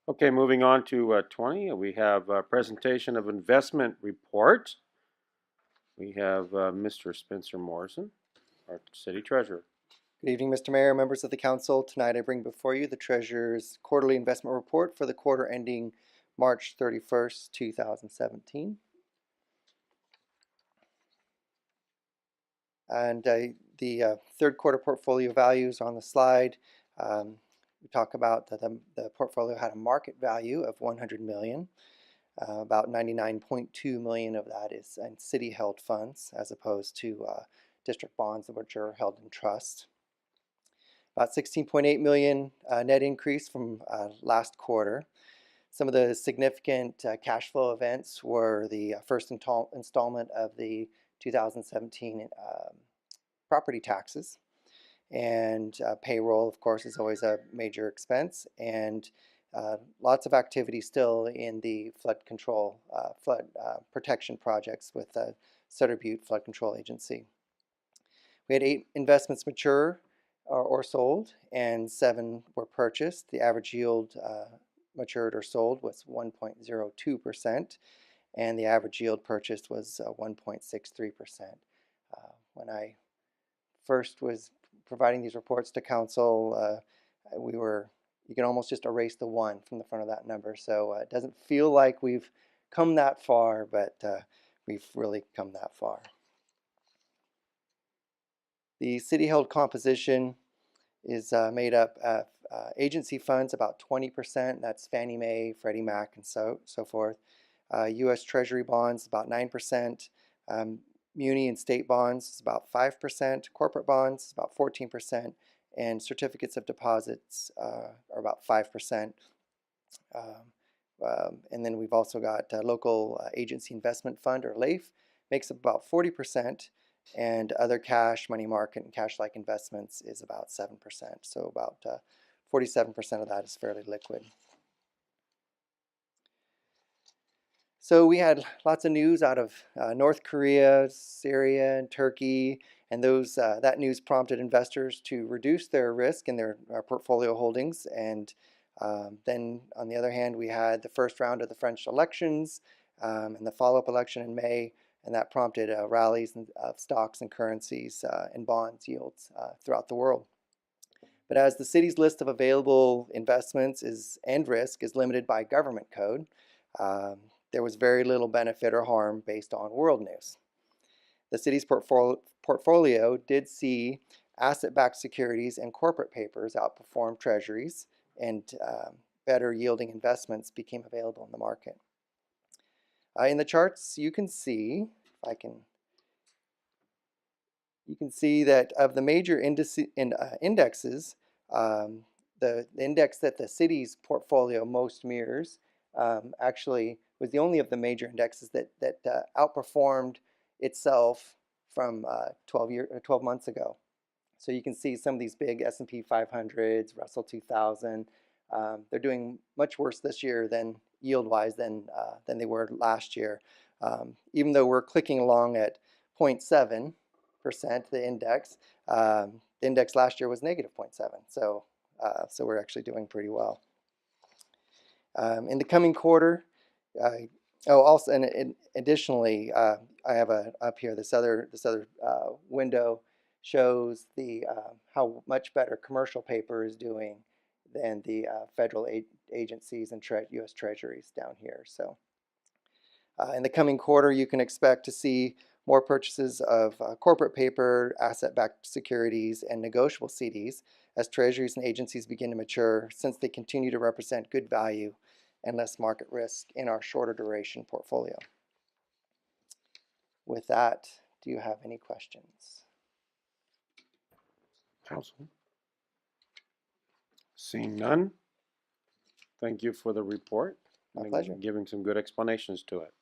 Okay, moving on to 20, we have a presentation of investment report. We have Mr. Spencer Morrison, our city treasurer. Good evening, Mr. Mayor, members of the council. Tonight I bring before you the Treasurer's quarterly investment report for the quarter ending March 31st, 2017. And the third quarter portfolio values on the slide. We talk about that the portfolio had a market value of $100 million. About 99.2 million of that is in city-held funds, as opposed to district bonds, which are held in trust. About 16.8 million net increase from last quarter. Some of the significant cash flow events were the first installment of the 2017 property taxes, and payroll, of course, is always a major expense, and lots of activity still in the flood protection projects with the Sutter Butte Flood Control Agency. We had 8 investments mature or sold, and 7 were purchased. The average yield matured or sold was 1.02%, and the average yield purchased was 1.63%. When I first was providing these reports to council, you can almost just erase the 1 from the front of that number. So it doesn't feel like we've come that far, but we've really come that far. The city-held composition is made up of agency funds, about 20%. That's Fannie Mae, Freddie Mac, and so forth. U.S. Treasury bonds, about 9%. Muni and state bonds is about 5%. Corporate bonds is about 14%. And certificates of deposits are about 5%. And then we've also got local agency investment fund, or LAIF, makes up about 40%. And other cash, money market, and cash-like investments is about 7%. So about 47% of that is fairly liquid. So we had lots of news out of North Korea, Syria, and Turkey, and that news prompted investors to reduce their risk in their portfolio holdings. And then, on the other hand, we had the first round of the French elections and the follow-up election in May. And that prompted rallies of stocks and currencies and bonds yields throughout the world. But as the city's list of available investments and risk is limited by government code, there was very little benefit or harm based on world news. The city's portfolio did see asset-backed securities and corporate papers outperform treasuries, and better yielding investments became available in the market. In the charts, you can see, you can see that of the major indexes, the index that the city's portfolio most mirrors actually was the only of the major indexes that outperformed itself from 12 months ago. So you can see some of these big S&P 500s, Russell 2000, they're doing much worse this year than yield-wise than they were last year. Even though we're clicking along at 0.7%, the index last year was negative 0.7. So we're actually doing pretty well. In the coming quarter, additionally, I have up here this other window shows how much better commercial paper is doing than the federal agencies and U.S. treasuries down here. So in the coming quarter, you can expect to see more purchases of corporate paper, asset-backed securities, and negotiable CDs as treasuries and agencies begin to mature, since they continue to represent good value and less market risk in our shorter duration portfolio. With that, do you have any questions? Council? Seeing none, thank you for the report. My pleasure. Giving some good explanations to it.